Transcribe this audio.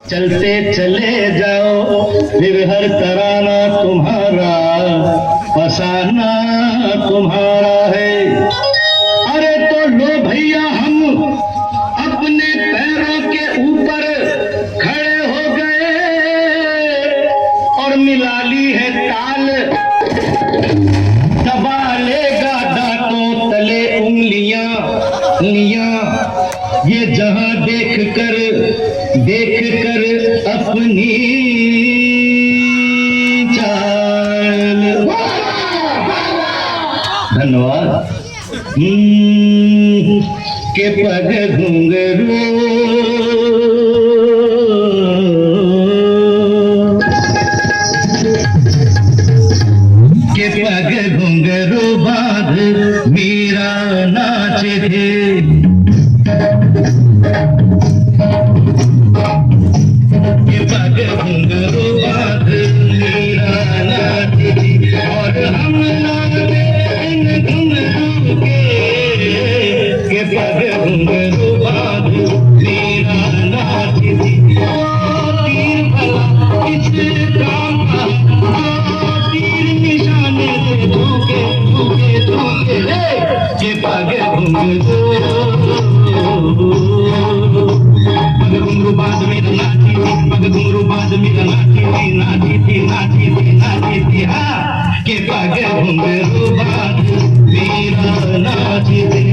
चलते चले जाओ फिर हर तराना तुम्हारा फसाना तुम्हारा है। अरे तो लो भैया हम अपने पैरों के ऊपर खड़े हो गए और मिला ली है ताल, दबा लेगा दांतों तले उंगलियां उंगलियां, ये जहां देख कर अपनी चाल। धन्यवाद। के पग घुंघरू के पग घुंघरू बांध मीरा नाचे थे। के पग घुंघरू बांध मीरा नाचे थी और हम नाचे इन घुंघरू के पग घुंघरू बांध मीरा नाचे थी। तीर भला किस काम का, तीर निशाने से धोखे धोखे धोखे के पग घुंघरू बाद में नाची थी, पग घुंघरू बाद में नाची थी नाची थी नाची थी नाची थी हाँ के पग घुंघरू बाद में नाची थी।